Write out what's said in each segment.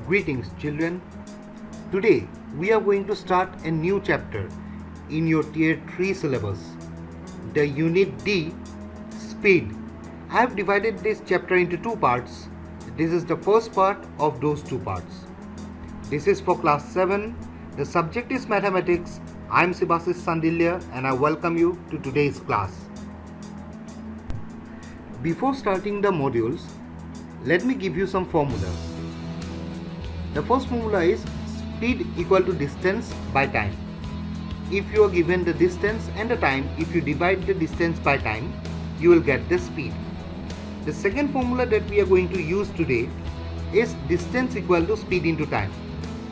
Greetings, children. Today we are going to start a new chapter in your Tier 3 syllabus, the Unit D, Speed. I have divided this chapter into two parts. This is the first part of those two parts. This is for class 7. The subject is mathematics. I am Sibasis Sandilya and I welcome you to today's class. Before starting the modules, let me give you some formulas. The first formula is speed equal to distance by time. If you are given the distance and the time, if you divide the distance by time, you will get the speed. The second formula that we are going to use today is distance equal to speed into time.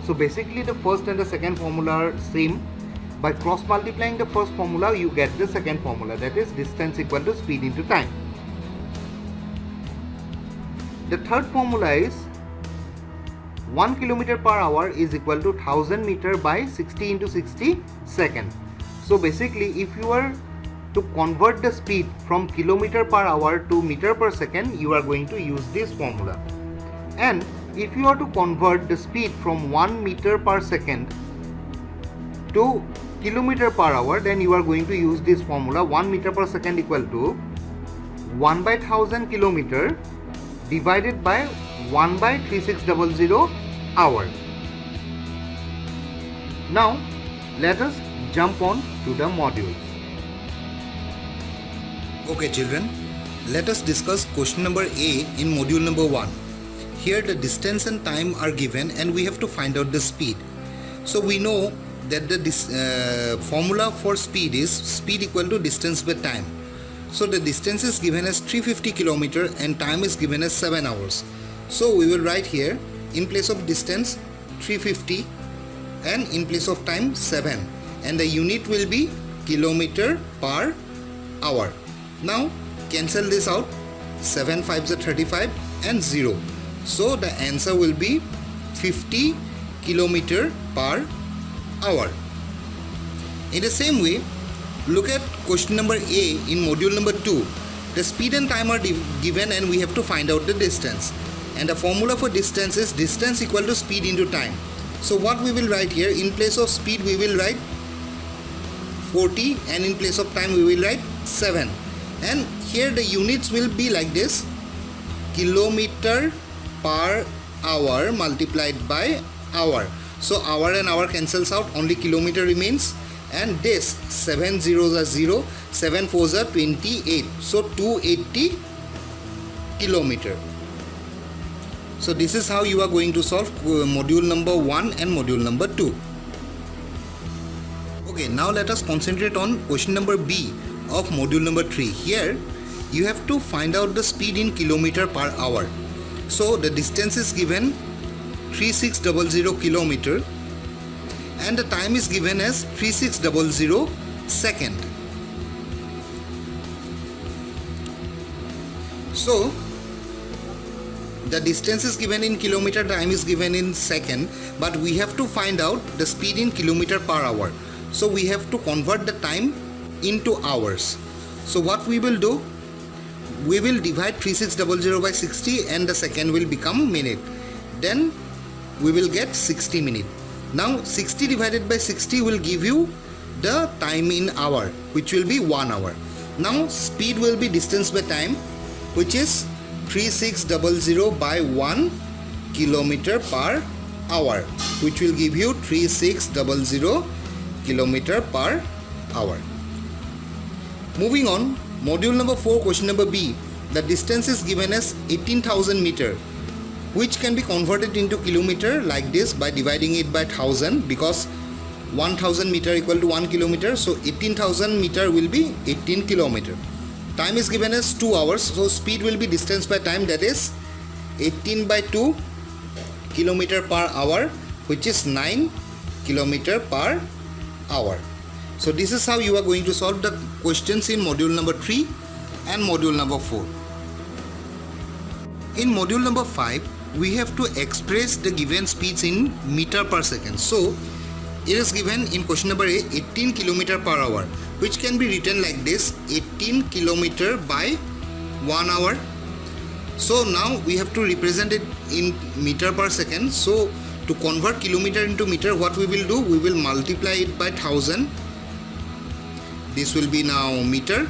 So basically the first and the second formula are same. By cross multiplying the first formula, you get the second formula, that is distance equal to speed into time. The third formula is 1 km per hour is equal to 1000 meter by 60 into 60 second. So basically if you are to convert the speed from kilometer per hour to meter per second, you are going to use this formula. And if you are to convert the speed from 1 meter per second to kilometer per hour, then you are going to use this formula. 1 meter per second equal to 1 by 1000 kilometer divided by 1 by 3600 hour. Now let us jump on to the modules. Okay children, let us discuss question number A in module number 1. Here the distance and time are given and we have to find out the speed. So we know that the formula for speed is speed equal to distance by time. So the distance is given as 350 km and time is given as 7 hours. So we will write here in place of distance 350 and in place of time 7, and the unit will be kilometer per hour. Now cancel this out, 7 5s are 35 and 0. So the answer will be 50 km per hour. In the same way, look at question number A in module number 2. The speed and time are given and we have to find out the distance. And the formula for distance is distance equal to speed into time. So what we will write here, in place of speed we will write 40 and in place of time we will write 7. And here the units will be like this, kilometer per hour multiplied by hour. So hour and hour cancels out, only kilometer remains. And this 7 zeros are 0, 7 4s are 28, so 280 kilometer. So this is how you are going to solve module number 1 and module number 2. Okay, now let us concentrate on question number B of module number 3. Here you have to find out the speed in kilometer per hour. So the distance is given 3600 kilometer and the time is given as 3600 second. So the distance is given in kilometer, time is given in second, but we have to find out the speed in kilometer per hour. So we have to convert the time into hours. So what we will do, we will divide 3600 by 60 and the second will become minute. Then we will get 60 minutes. Now 60 divided by 60 will give you the time in hour, which will be 1 hour. Now speed will be distance by time, which is 3600 by 1 kilometer per hour, which will give you 3600 kilometer per hour. Moving on, module number 4, question number B. The distance is given as 18,000 meter, which can be converted into kilometer like this by dividing it by 1000, because 1000 meter equal to 1 kilometer, so 18,000 meter will be 18 kilometer. Time is given as 2 hours, so speed will be distance by time, that is 18 by 2 kilometer per hour, which is 9 kilometer per hour. So this is how you are going to solve the questions in module number 3 and module number 4. In module number 5, we have to express the given speeds in meter per second. So it is given in question number A 18 km per hour, which can be written like this: 18 km by 1 hour. So now we have to represent it in meter per second. So to convert kilometer into meter, what we will do, we will multiply it by 1000. This will be now meter,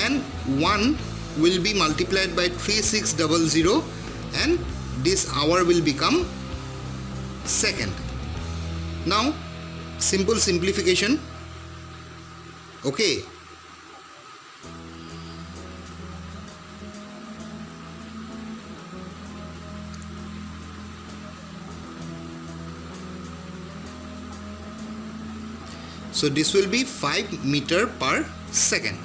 and 1 will be multiplied by 3600, and this hour will become second. Now simple simplification. Okay, so this will be 5 meter per second.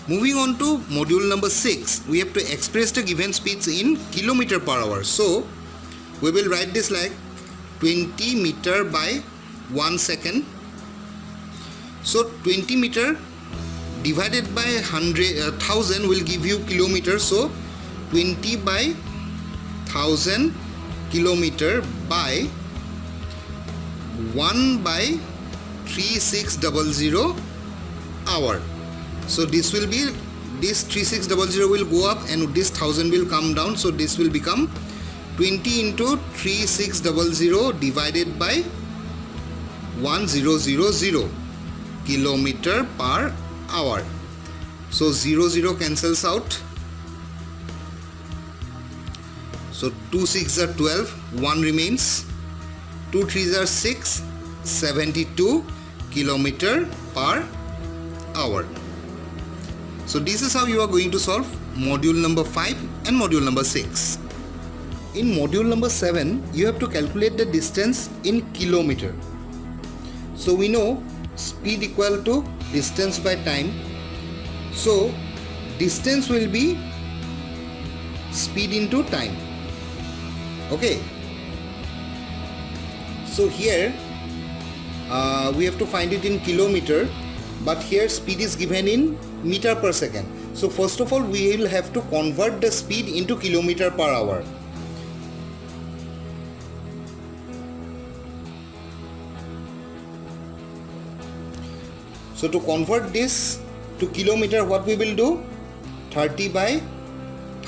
Moving on to module number 6, we have to express the given speeds in kilometer per hour. So we will write this like 20 meter by 1 second. So 20 meter divided by 1000 will give you kilometer. So 20 by 1000 kilometer by 1 by 3600 hour. So this will be, this 3600 will go up and this 1000 will come down. So this will become 20 into 3600 divided by 1000 kilometer per hour. So 00 cancels out. So 2 6 are 12, 1 remains. 2 3s are 6, 72 kilometer per hour. So this is how you are going to solve module number 5 and module number 6. In module number 7, you have to calculate the distance in kilometer. So we know speed equal to distance by time. So distance will be speed into time. Okay. So here we have to find it in kilometer, but here speed is given in meter per second. So first of all, we will have to convert the speed into kilometer per hour. So to convert this to kilometer, what we will do? 30 by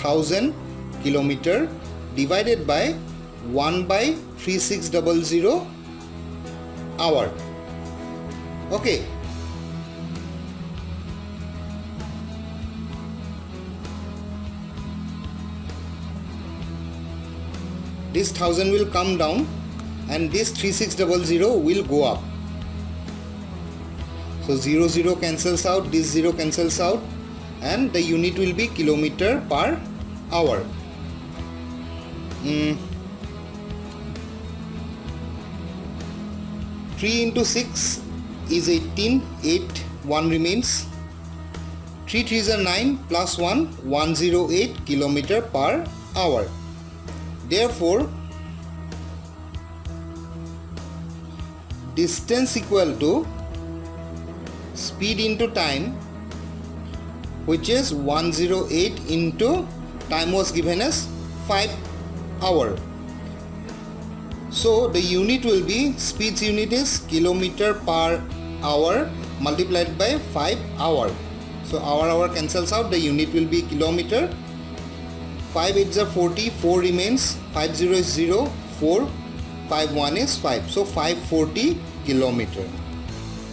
1000 kilometer divided by 1 by 3600 hour. Okay. This 1000 will come down and this 3600 will go up. So 00 cancels out, this 0 cancels out, and the unit will be kilometer per hour. 3 into 6 is 18, 8, 1 remains. 3 3s are 9 plus 1, 108 kilometer per hour. Therefore, distance equal to speed into time, which is 108 into time was given as 5 hour. So the unit will be, speed's unit is kilometer per hour multiplied by 5 hour. So hour cancels out, the unit will be kilometer. 5 8s are 40, 4 remains, 5 0 is 0, 4, 5 1 is 5. So 540 kilometer.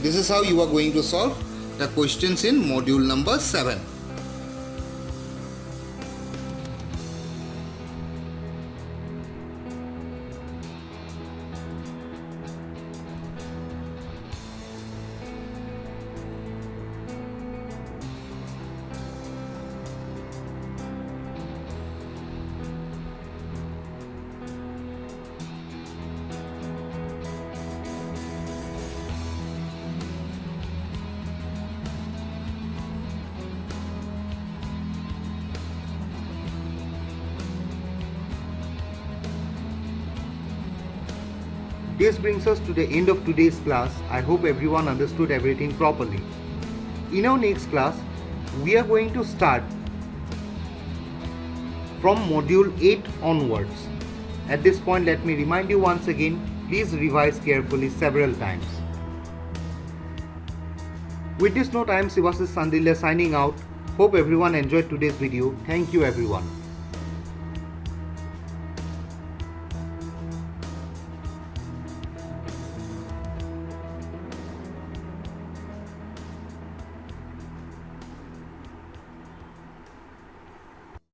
This is how you are going to solve the questions in module number 7. This brings us to the end of today's class. I hope everyone understood everything properly. In our next class, we are going to start from module 8 onwards. At this point, let me remind you once again, please revise carefully several times. With this note, I am Sivasis Sandilya signing out. Hope everyone enjoyed today's video. Thank you everyone.